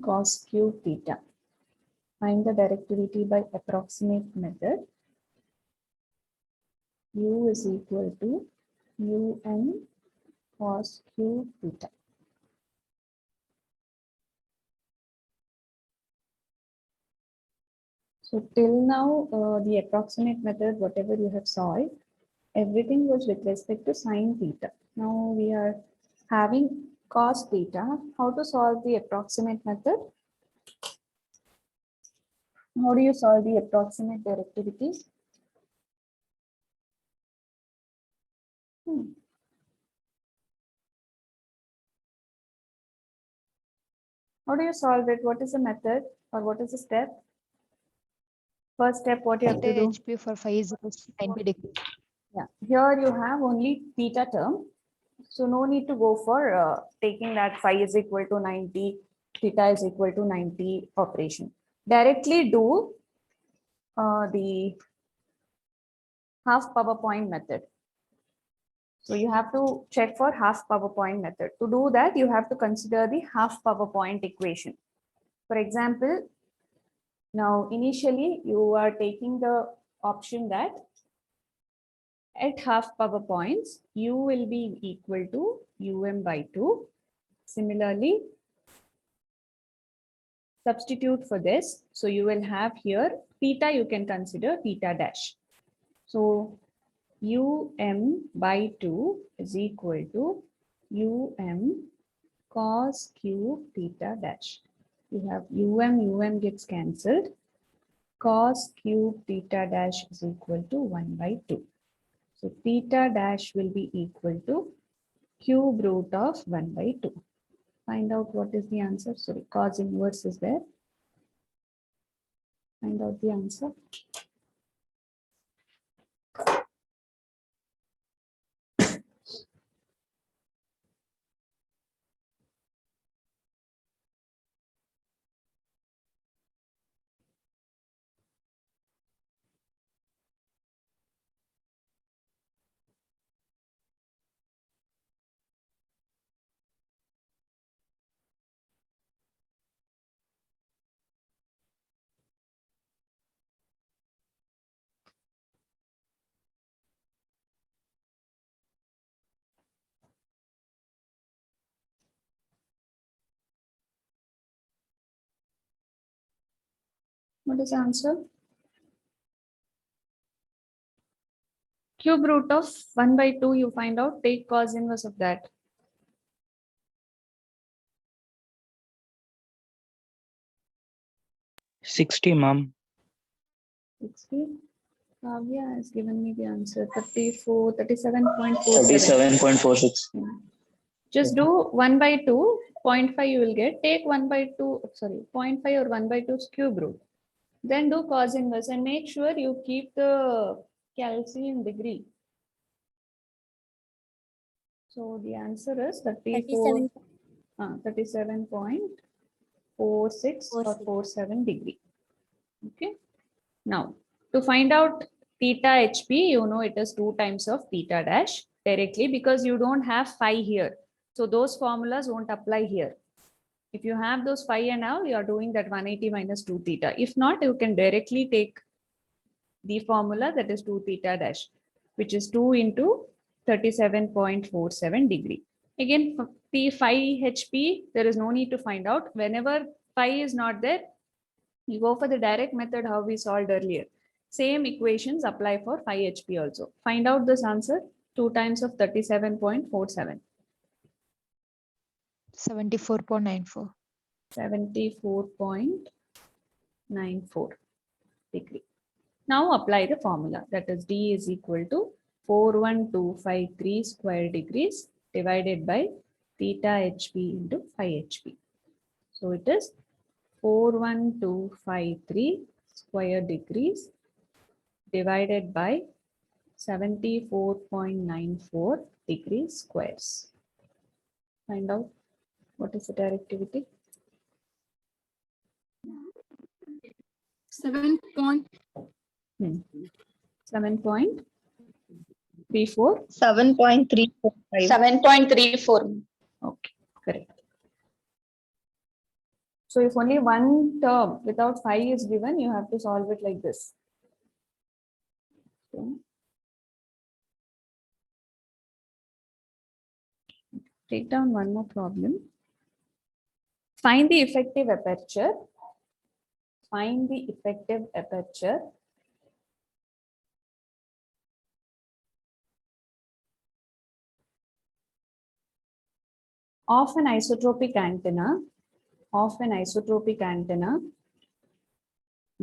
cos cube theta. Find the directivity by approximate method. U is equal to un cos cube theta. So till now, the approximate method, whatever you have solved, everything was with respect to sine theta. Now we are having cos theta. How to solve the approximate method? How do you solve the approximate directivity? How do you solve it? What is the method or what is the step? First step, what you have to do? HP for phi is equal to 90 degrees. Yeah, here you have only theta term. So no need to go for taking that phi is equal to 90, theta is equal to 90 operation. Directly do the half power point method. So you have to check for half power point method. To do that, you have to consider the half power point equation. For example, now initially you are taking the option that at half power points, u will be equal to um by 2. Similarly, substitute for this. So you will have here theta, you can consider theta dash. So by 2 is equal to cos cube theta dash. You have gets cancelled. Cos cube theta dash is equal to 1 by 2. So theta dash will be equal to cube root of 1 by 2. Find out what is the answer. Sorry, cos inverse is there. Find out the answer. What is the answer? Cube root of 1 by 2, you find out, take cos inverse of that. $60, ma'am. 60. Kavya has given me the answer, 37.47. 37.46. Just do 1 by 2, 0.5 you will get. Take 1 by 2, sorry, 0.5 or 1 by 2's cube root. Then do cos inverse and make sure you keep the calcium degree. So the answer is 37.46 or 47 degree. Okay. Now, to find out theta HP, you know it is 2 times of theta dash directly because you don't have phi here. So those formulas won't apply here. If you have those phi and all, you are doing that 180 minus 2 theta. If not, you can directly take the formula that is 2 theta dash, which is 2 into 37.47 degree. Again, the phi HP, there is no need to find out. Whenever phi is not there, you go for the direct method how we solved earlier. Same equations apply for phi HP also. Find out this answer, 2 times of 37.47. 74.94. 74.94 degree. Now apply the formula, that is D is equal to 41253 square degrees divided by theta HP into phi HP. So it is 41253 square degrees divided by 74.94 degrees squares. Find out what is the directivity. 7.34. 7.345. 7.34. Okay, correct. So if only one term without phi is given, you have to solve it like this. Okay. Take down one more problem. Find the effective aperture. Find the effective aperture of an isotropic antenna,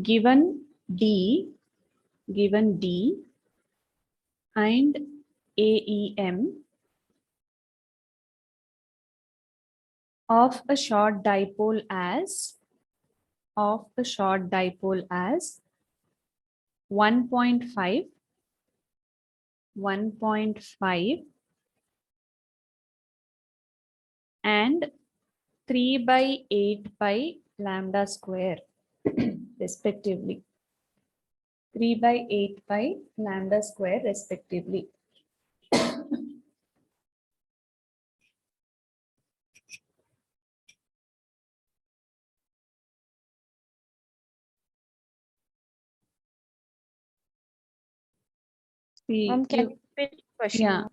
given D and AEM of a short dipole as 1.5 and 3/8 pi lambda square respectively. 3/8 pi lambda square respectively. See, Ma'am, can you- you repeat the question? yeah,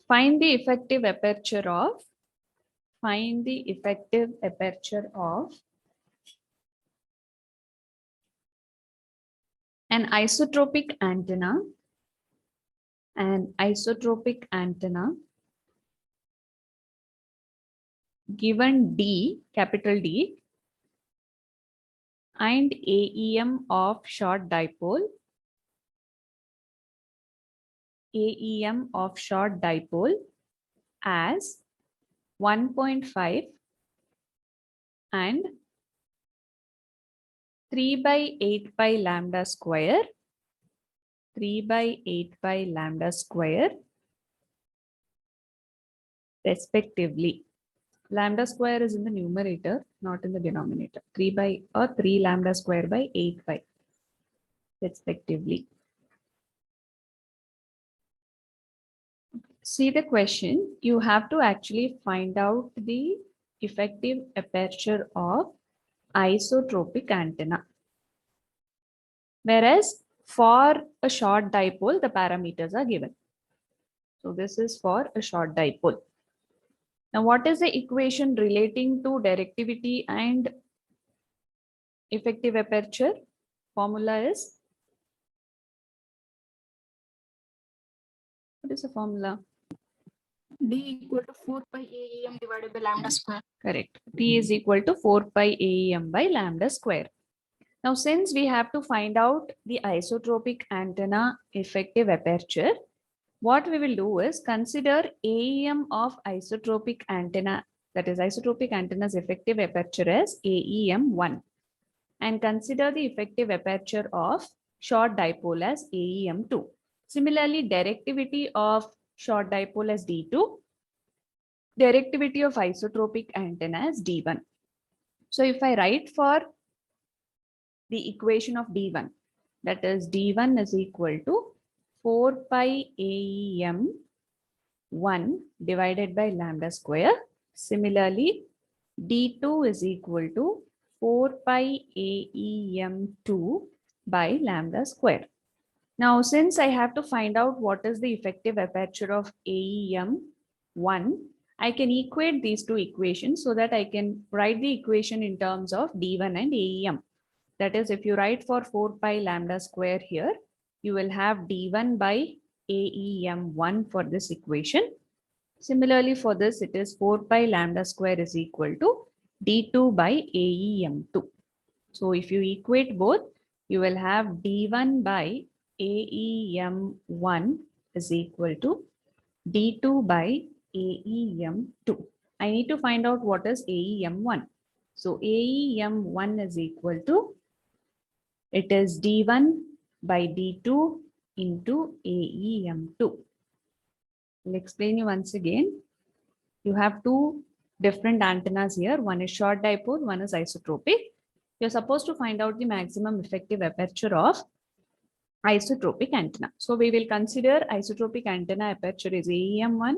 find the effective aperture of an isotropic antenna given D, capital D, and AEM of short dipole as 1.5 and 3/8 pi lambda square, respectively. Lambda square is in the numerator, not in the denominator. 3 lambda square by 8 pi, respectively. See the question, you have to actually find out the effective aperture of isotropic antenna. Whereas for a short dipole, the parameters are given. So this is for a short dipole. Now, what is the equation relating to directivity and effective aperture? Formula is, what is the formula? D equal to 4 pi AEM divided by lambda square. Correct. T is equal to 4 pi AEM by lambda square. Now, since we have to find out the isotropic antenna effective aperture, what we will do is consider AEM of isotropic antenna, that is isotropic antenna's effective aperture as AEM1, and consider the effective aperture of short dipole as AEM2. Similarly, directivity of short dipole as D2, directivity of isotropic antenna as D1. So if I write for the equation of D1, that is D1 is equal to 4 pi AEM 1 divided by lambda square. Similarly, D2 is equal to 4 pi AEM 2 by lambda square. Now, since I have to find out what is the effective aperture of AEM 1, I can equate these two equations so that I can write the equation in terms of D1 and AEM. That is, if you write for 4 pi lambda square here, you will have D1 by AEM1 for this equation. Similarly, for this, it is 4 pi lambda square is equal to D2 by AEM2. So if you equate both, you will have D1 by AEM1 is equal to D2 by AEM2. I need to find out what is AEM1. So AEM1 is equal to, it is D1 by D2 into AEM2. I'll explain you once again. You have two different antennas here. One is short dipole, one is isotropic. You're supposed to find out the maximum effective aperture of isotropic antenna. So we will consider isotropic antenna aperture is AEM1,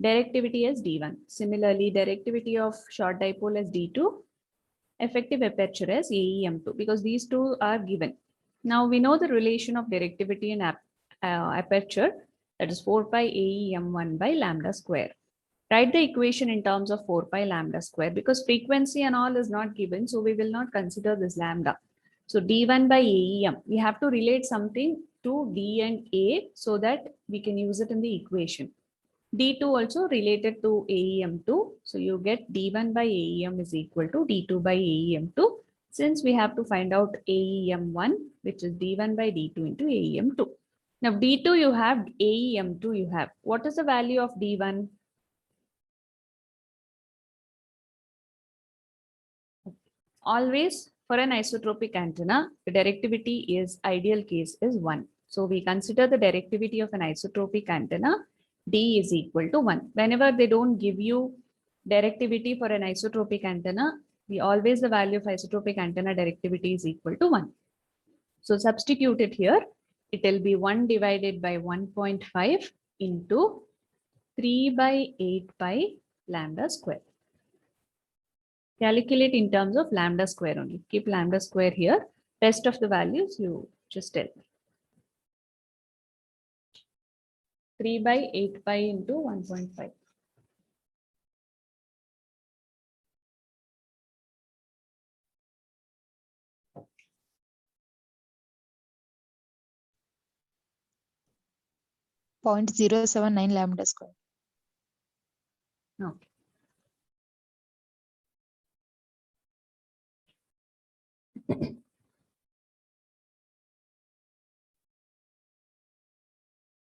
directivity as D1. Similarly, directivity of short dipole as D2, effective aperture as AEM2 because these two are given. Now we know the relation of directivity and aperture, that is 4 pi AEM1 by lambda square. Write the equation in terms of 4 pi lambda square because frequency and all is not given, so we will not consider this lambda. So D1 by AEM, we have to relate something to D and A so that we can use it in the equation. D2 also related to AEM2. So you get D1 by AEM is equal to D2 by AEM2. Since we have to find out AEM1, which is D1 by D2 into AEM2. Now D2 you have, AEM2 you have. What is the value of D1? Always for an isotropic antenna, the directivity is ideal case is 1. So we consider the directivity of an isotropic antenna, D is equal to 1. Whenever they don't give you directivity for an isotropic antenna, we always the value of isotropic antenna directivity is equal to 1. So substitute it here. It will be 1 divided by 1.5 into 3 by 8 pi lambda square. Calculate in terms of lambda square only. Keep lambda square here. Rest of the values you just tell me. 3 by 8 pi into 1.5. Point 079 lambda square. Okay.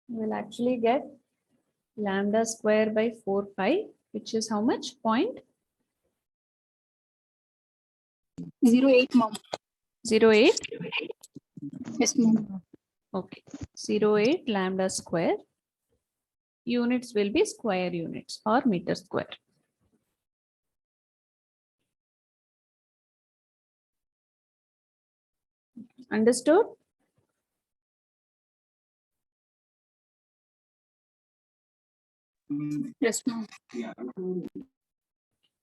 We'll actually get lambda square by 4 pi, which is how much? Point 08, mom. 08. Yes, mom. Okay. 08 lambda square. Units will be square units or meter square. Understood? Yes, mom.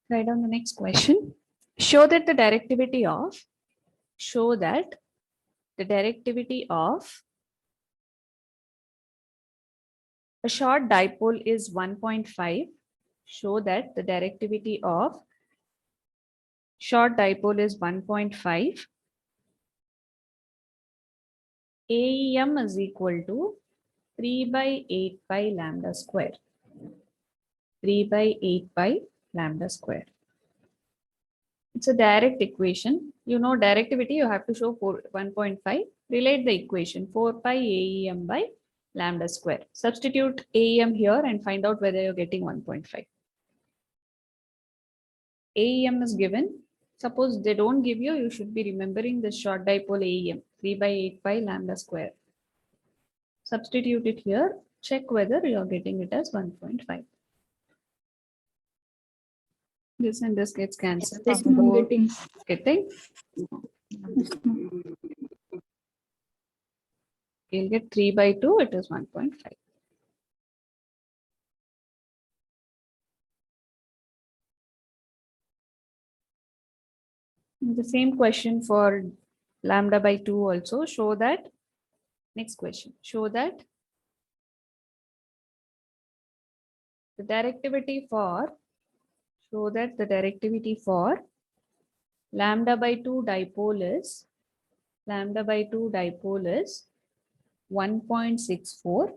Write down the next question. Show that the directivity of a short dipole is 1.5. Show that the directivity of short dipole is 1.5. AEM is equal to 3 by 8 pi lambda square. 3 by 8 pi lambda square. It's a direct equation. You know directivity, you have to show 1.5. Relate the equation 4 pi AEM by lambda square. Substitute AEM here and find out whether you're getting 1.5. AEM is given. Suppose they don't give you, you should be remembering the short dipole AEM 3 by 8 pi lambda square. Substitute it here. Check whether you're getting it as 1.5. This and this gets cancelled. Yes, mom. Getting. Getting? Yes, mom. You'll get 3 by 2, it is 1.5. The same question for lambda by 2 also. Show that, next question, show that the directivity for lambda by 2 dipole is 1.64.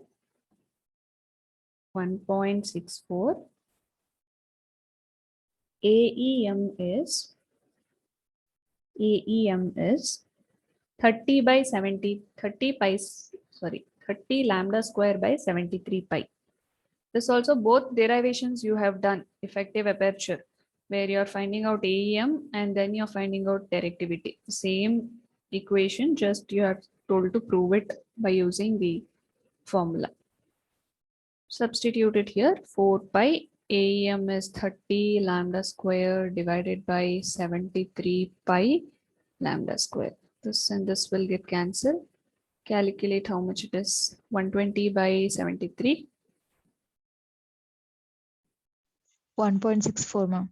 1.64. AEM is 30 by 70, 30 pi, sorry, 30 lambda square by 73 pi. This also both derivations you have done, effective aperture, where you're finding out AEM and then you're finding out directivity. Same equation, just you are told to prove it by using the formula. Substitute it here, 4 pi AEM is 30 lambda square divided by 73 pi lambda square. This and this will get cancelled. Calculate how much it is. 120 by 73. 1.64, ma'am.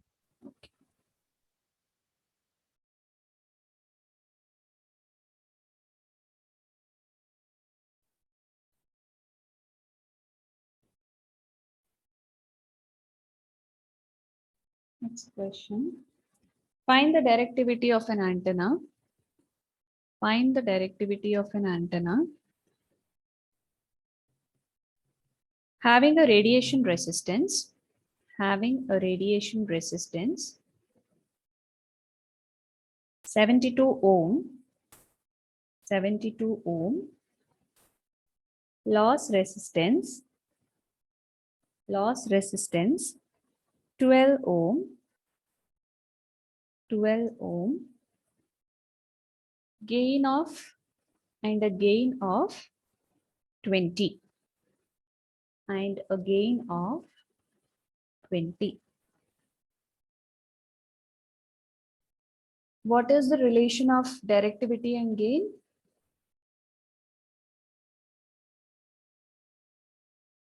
Next question. Find the directivity of an antenna. Find the directivity of an antenna having a radiation resistance, 72 ohm, loss resistance, 12 ohm, gain of 20 and a gain of 20. What is the relation of directivity and gain?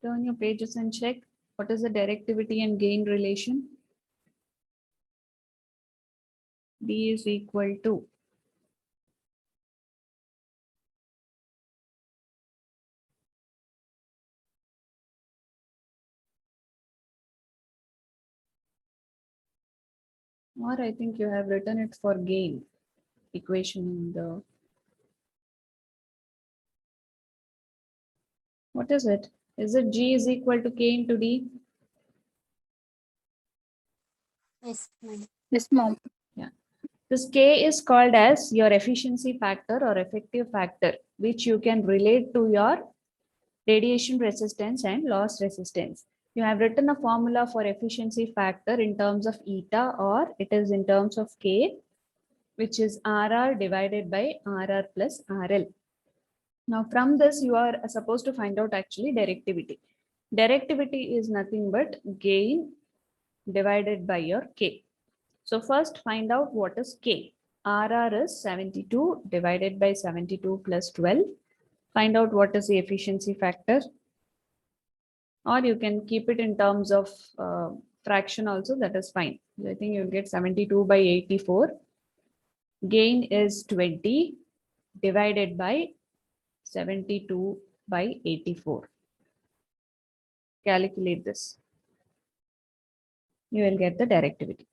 Turn your pages and check what is the directivity and gain relation. D is equal to or I think you have written it for gain equation in the, what is it? Is it G is equal to K into D? Yes, ma'am. Yes, ma'am. This K is called as your efficiency factor or effective factor, which you can relate to your radiation resistance and loss resistance. You have written a formula for efficiency factor in terms of eta, or it is in terms of K, which is RR divided by RR plus RL. Now from this, you are supposed to find out actually directivity. Directivity is nothing but gain divided by your K. So first find out what is K. RR is 72 divided by 72 plus 12. Find out what is the efficiency factor. Or you can keep it in terms of fraction also, that is fine. I think you'll get 72 by 84. Gain is 20 divided by 72 by 84. Calculate this. You will get the directivity.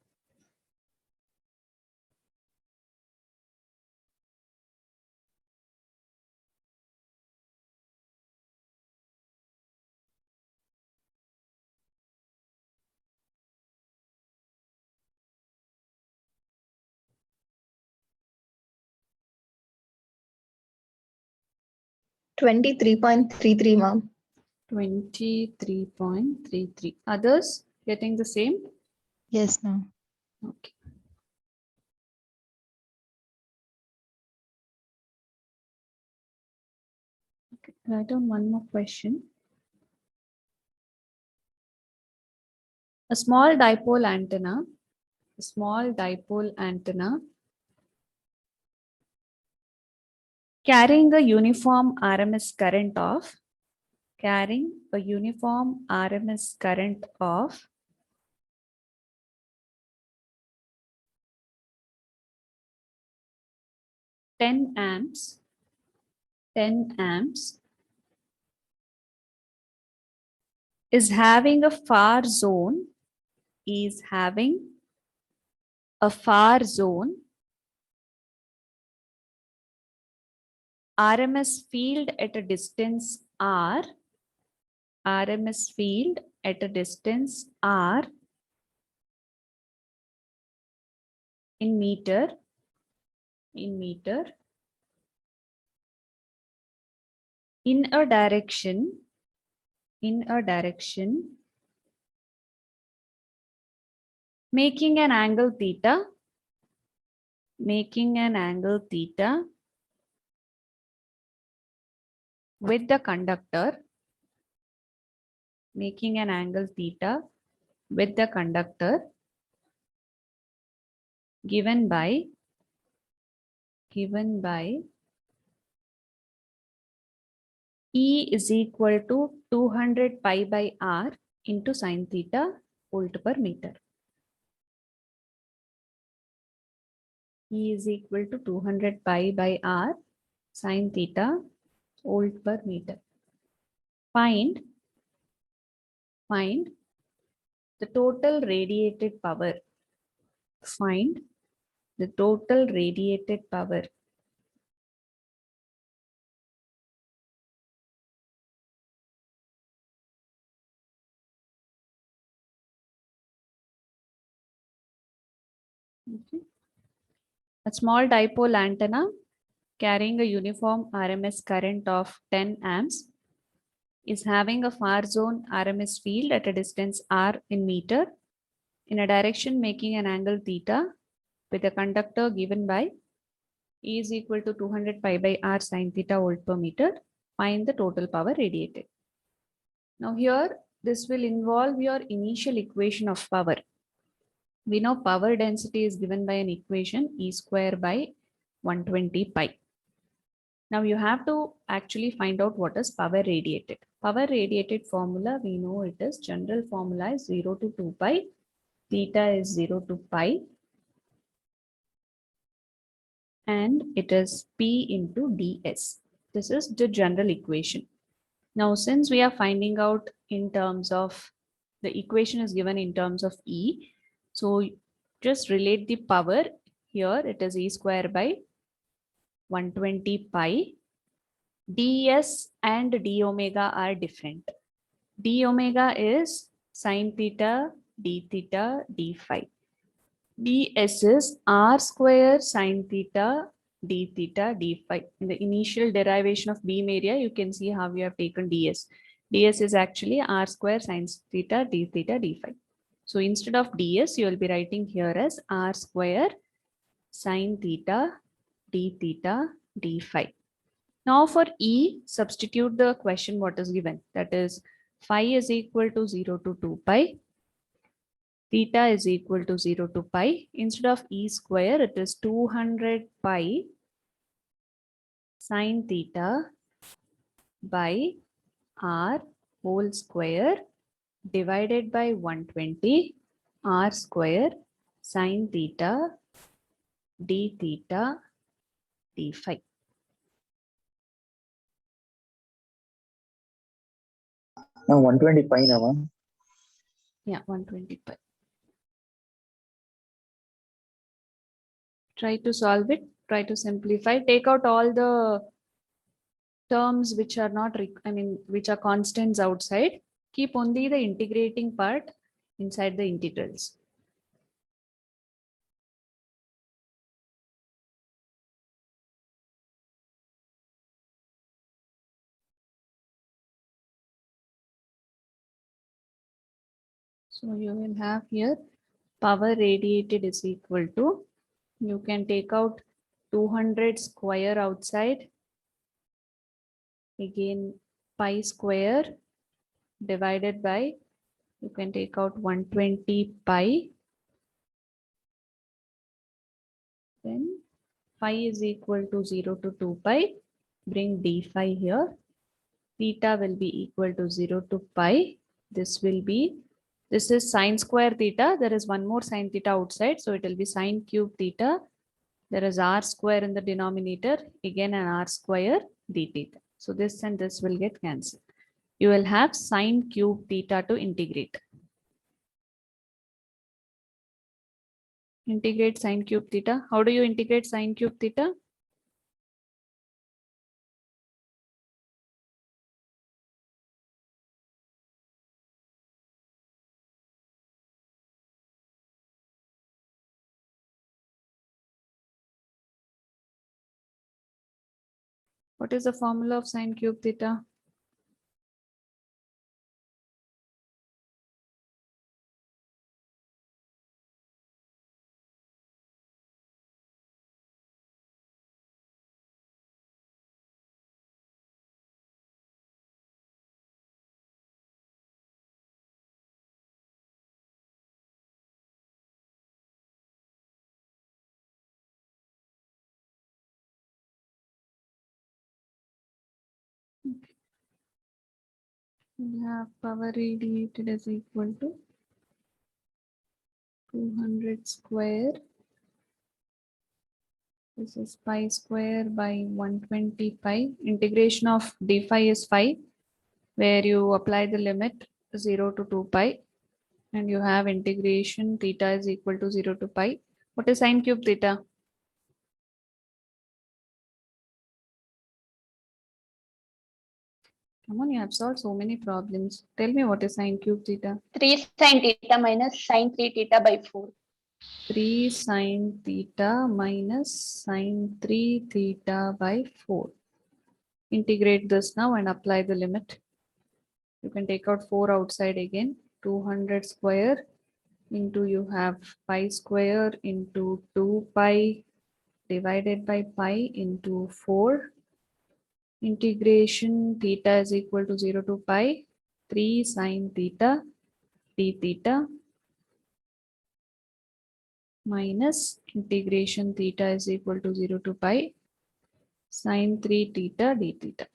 $23.33, ma'am. 23.33. Others getting the same? Yes, ma'am. Okay. Write down one more question. A small dipole antenna carrying a uniform RMS current of 10 amps is having a far zone RMS field at a distance R in meter in a direction making an angle theta with the conductor, given by E is equal to 200 pi by R into sine theta volt per meter. E is equal to 200 pi by R sine theta volt per meter. Find the total radiated power find the total radiated power. Okay. A small dipole antenna carrying a uniform RMS current of 10 amps is having a far zone RMS field at a distance r in meter in a direction making an angle theta with a conductor given by E is equal to 200 pi by r sin theta volt per meter. Find the total power radiated. Now here, this will involve your initial equation of power. We know power density is given by an equation E square by 120 pi. Now you have to actually find out what is power radiated. Power radiated formula, we know it is general formula is 0 to 2 pi. Theta is 0 to pi. And it is P into ds. This is the general equation. Now, since we are finding out in terms of, the equation is given in terms of E, so just relate the power here, it is E square by 120 pi. ds and d omega are different. D omega is sine theta, d theta, d phi. ds is r square sine theta, d theta, d phi. In the initial derivation of beam area, you can see how we have taken ds. ds is actually r square sine theta, d theta, d phi. So instead of ds, you will be writing here as r square sine theta, d theta, d phi. Now for E, substitute the question what is given. That is phi is equal to 0 to 2 pi. Theta is equal to 0 to pi. Instead of E square, it is 200 pi sine theta by r whole square divided by 120 r square sine theta d theta d phi. Now 120 pi now, ma'am. Yeah, 120 pi. Try to solve it, try to simplify, take out all the terms which are not, which are constants outside. Keep only the integrating part inside the integrals. So you will have here power radiated is equal to, you can take out 200 square outside, again pi square divided by, you can take out 120 pi, then phi is equal to 0 to 2 pi, bring d phi here, theta will be equal to 0 to pi, this will be, this is sine square theta, there is one more sine theta outside, so it will be sine cube theta, there is r square in the denominator, again an r square d theta. So this and this will get cancelled. You will have sine cube theta to integrate. Integrate sine cube theta. How do you integrate sine cube theta? What is the formula of sine cube theta? We have power radiated is equal to 200 square. This is pi square by 120 pi. Integration of d phi is phi, where you apply the limit 0 to 2 pi. And you have integration theta is equal to 0 to pi. What is sine cube theta? Come on, you have solved so many problems. Tell me what is sine cube theta? 3 sin theta minus sin 3 theta by 4. 3 sine theta minus sine 3 theta by 4. Integrate this now and apply the limit. You can take out 4 outside again. 200 square into you have pi square into 2 pi divided by pi into 4. Integration theta is equal to 0 to pi 3 sine theta d theta minus integration theta is equal to 0 to pi sine 3 theta d theta.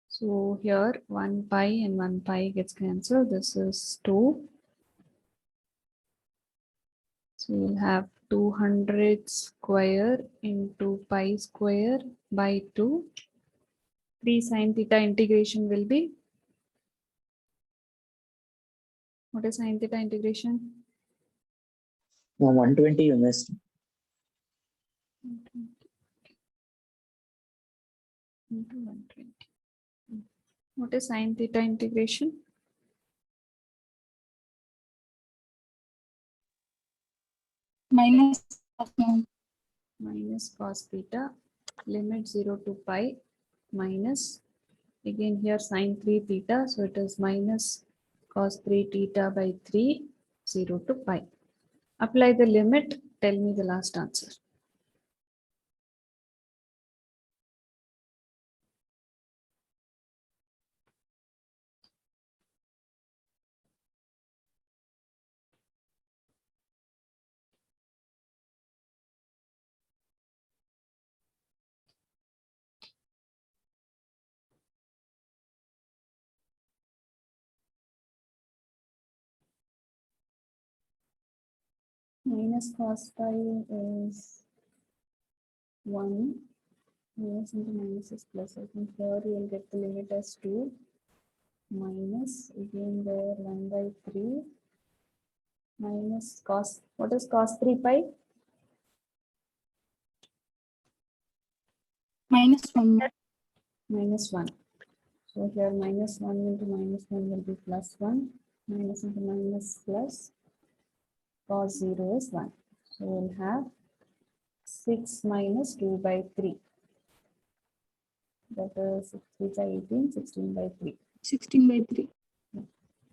So here 1 pi and 1 pi gets cancelled. This is 2. So we'll have 200 square into pi square by 2. 3 sine theta integration will be, what is sine theta integration? No, 120 you missed. Into 120. What is sine theta integration? Minus of mom. Minus cos theta, limit 0 to pi minus, again here sine 3 theta, so it is minus cos 3 theta by 3, 0 to pi. Apply the limit, tell me the last answer. Minus cos pi is 1. Minus into minus is plus. I think here you will get the limit as 2. Minus, again there 1 by 3. Minus cos, what is cos 3 pi? Minus 1. Minus 1. So here minus 1 into minus 1 will be plus 1. Minus into minus plus. Cos 0 is 1. So we'll have 6 minus 2 by 3. That is 6 3 by 18, 16 by 3. 16 by 3.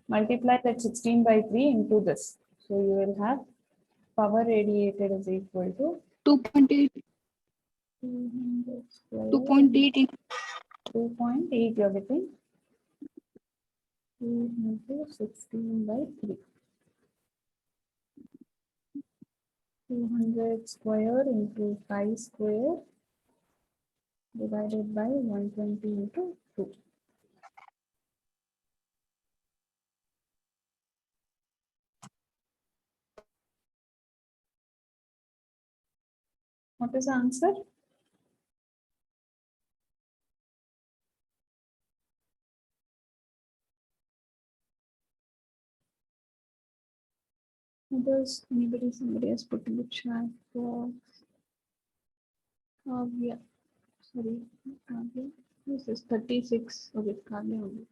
Multiply that 16 by 3 into this. So you will have power radiated is equal to 2.8. 200 square 2.8. 2.8 you're getting 2 into 16 by 3. 200 square into pi square divided by 120 into 2. What is the answer? Others, somebody has put in the chat for Kavya. Sorry, Kavya. This is 36. Okay, Kavya only.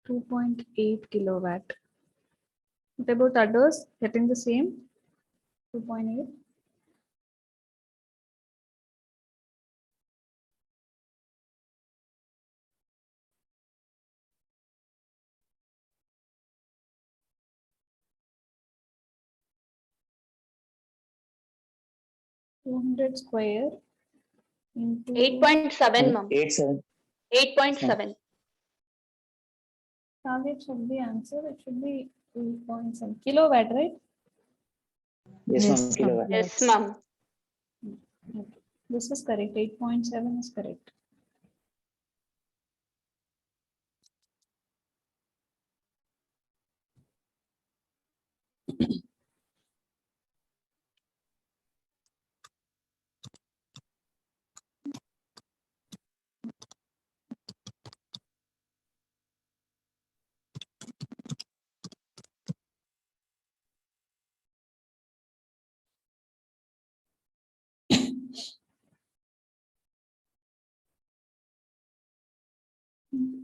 2.8 kilowatt. What about others getting the same? 2.8. $200 square into 8.7 mom. 87. 8.7. target should be answer. It should be 2.7 kilowatt, right? Yes, Yes, ma'am. Kilowatt. Yes, mom. Okay. This is correct. 8.7 is correct.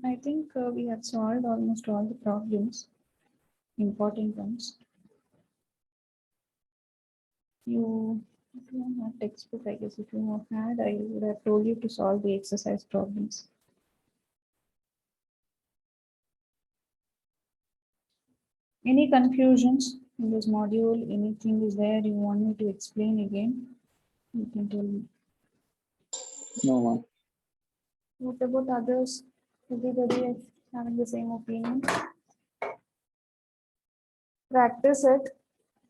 I think we have solved almost all the problems, important ones. If you have textbook, I guess if you have had, I would have told you to solve the exercise problems. Any confusions in this module? Anything is there you want me to explain again? You can tell me. No, ma'am. What about others? Everybody is having the same opinion? Practice it.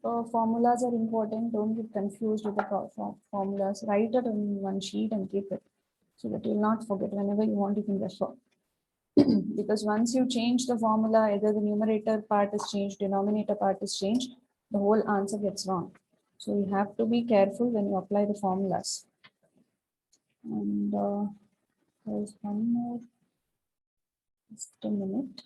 Formulas are important. Don't get confused with the formulas. Write it on one sheet and keep it so that you'll not forget. Whenever you want, you can refer. Because once you change the formula, either the numerator part is changed, denominator part is changed, the whole answer gets wrong. So you have to be careful when you apply the formulas. And there's one more. Just a minute.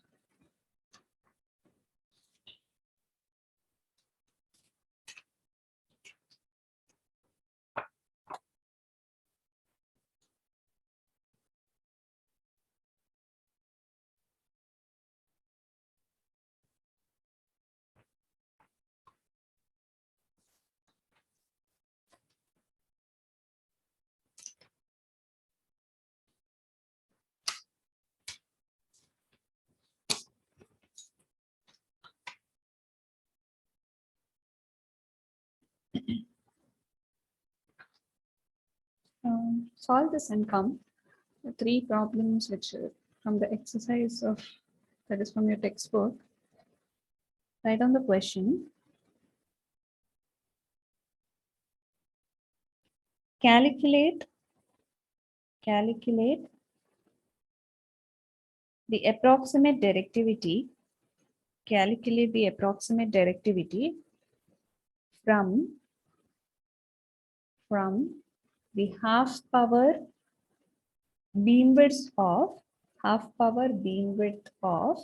Solve this and come. The 3 problems which from the exercise of that is from your textbook. Write down the question. Calculate the approximate directivity. Calculate the approximate directivity from the half power beamwidth of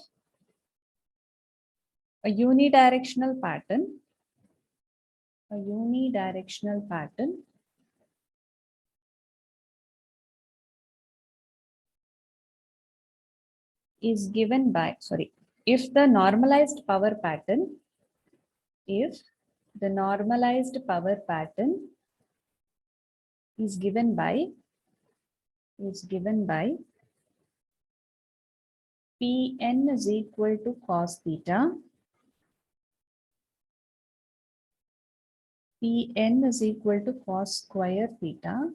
a unidirectional pattern. Is given by, if the normalized power pattern is given by Pn is equal to cos theta, Pn is equal to cos square theta,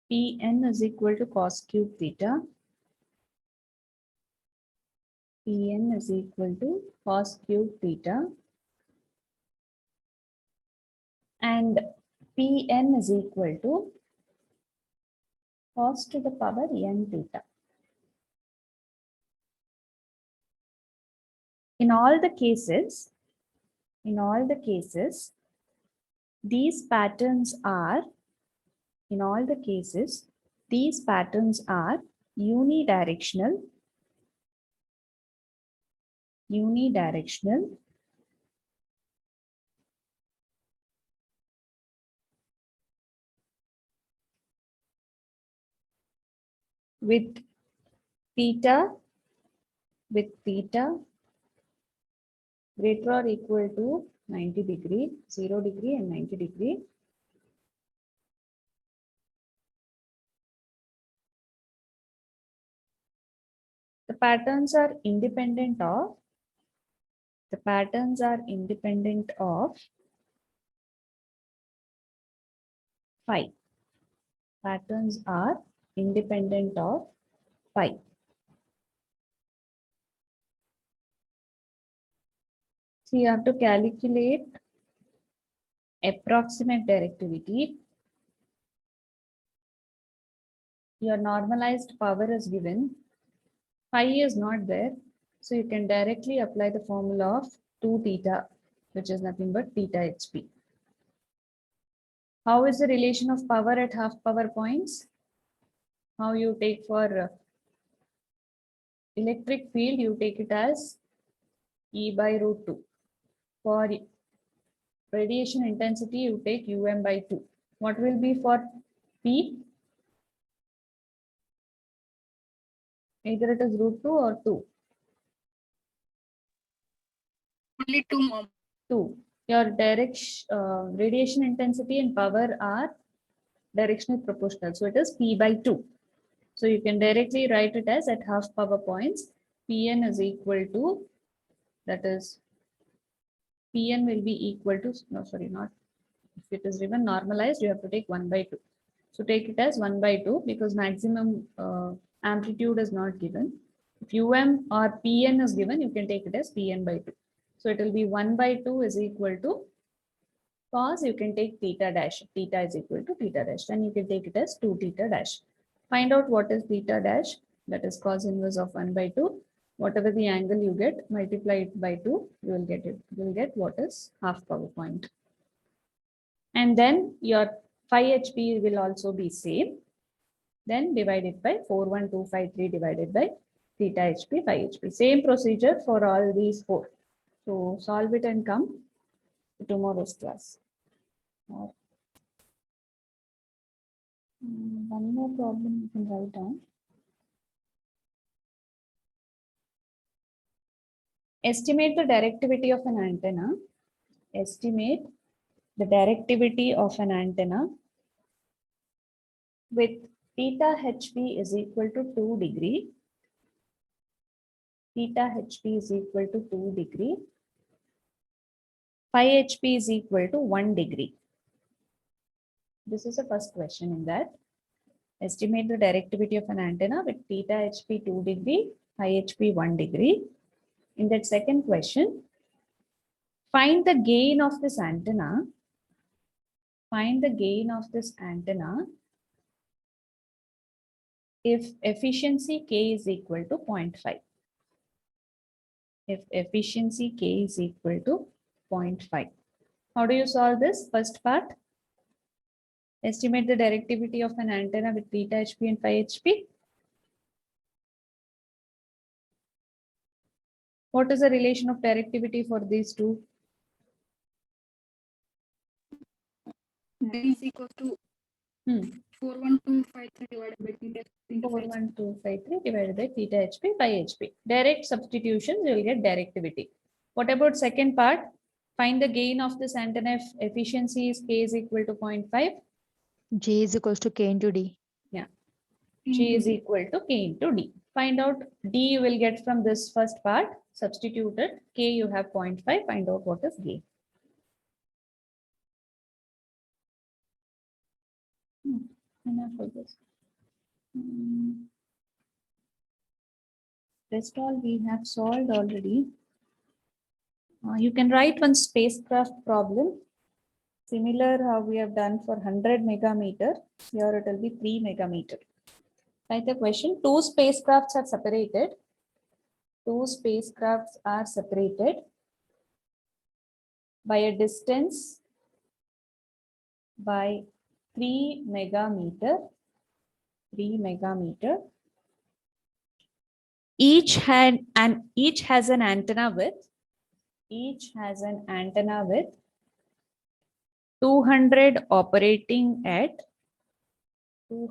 Pn is equal to cos cube theta, Pn is equal to cos cube theta, and Pn is equal to cos to the power n theta. In all the cases, these patterns are unidirectional with theta greater or equal to 90 degree, 0 degree and 90 degree. The patterns are independent of phi. Patterns are independent of phi. So you have to calculate approximate directivity. Your normalized power is given. Phi is not there. So you can directly apply the formula of 2 theta, which is nothing but theta hp. How is the relation of power at half power points? How you take for electric field, you take it as E by root 2. For radiation intensity, you take UM by 2. What will be for P, either it is root 2 or 2. Only 2, mom. 2. Your radiation intensity and power are directionally proportional. So it is P by 2. So you can directly write it as at half power points, Pn is equal to, that is, Pn will be equal to, no, sorry, not, if it is given normalized, you have to take 1 by 2. So take it as 1 by 2 because maximum amplitude is not given. If UM or Pn is given, you can take it as Pn by 2. So it will be 1 by 2 is equal to cos, you can take theta dash. Theta is equal to theta dash. Then you can take it as 2 theta dash. Find out what is theta dash. That is cos inverse of 1 by 2. Whatever the angle you get, multiply it by 2, you will get it. You will get what is half power point. And then your phi HP will also be same. Then divide it by 41253 divided by theta HP, phi HP. Same procedure for all these 4. So solve it and come to tomorrow's class. One more problem you can write down. Estimate the directivity of an antenna. Estimate the directivity of an antenna with theta HP is equal to 2 degree. Theta HP is equal to 2 degree. Phi HP is equal to 1 degree. This is the first question in that. Estimate the directivity of an antenna with theta HP 2 degree, phi HP 1 degree. In that second question, find the gain of this antenna. Find the gain of this antenna if efficiency K is equal to 0.5. If efficiency K is equal to 0.5. How do you solve this? First part, estimate the directivity of an antenna with theta HP and phi HP. What is the relation of directivity for these two? D is equal to 41253 divided by theta. 41253 divided by theta HP phi HP. Direct substitutions, you will get directivity. What about second part? Find the gain of this antenna if efficiency is K is equal to 0.5. J is equals to K into D. G is equal to K into D. Find out D you will get from this first part. Substitute it. K you have 0.5. Find out what is gain. Enough for this. Rest all we have solved already. You can write one spacecraft problem. Similar how we have done for 100 megameter. Here it will be 3 megameter. Write the question. Two spacecrafts are separated. Two spacecrafts are separated by a distance by 3 megameter. 3 megameter. Each has an antenna with 200 operating at 2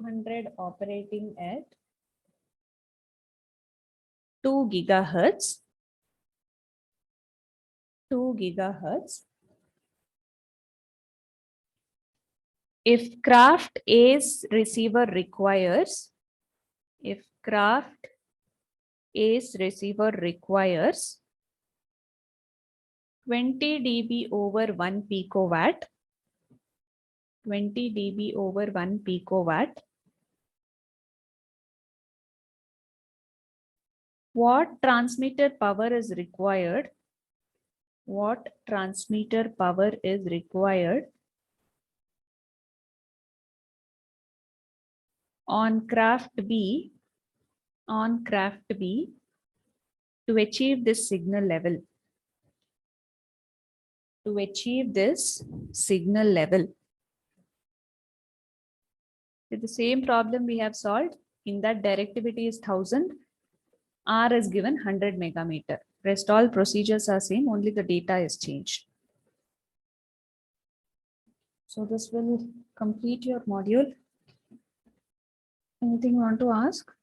gigahertz. 2 gigahertz. If craft A's receiver requires 20 dB over 1 picowatt. 20 dB over 1 picowatt. What transmitter power is required? What transmitter power is required on craft B to achieve this signal level? To achieve this signal level. With the same problem we have solved, in that directivity is 1000, R is given 100 megameter. Rest all procedures are same, only the data is changed. So this will complete your module. Anything you want to ask?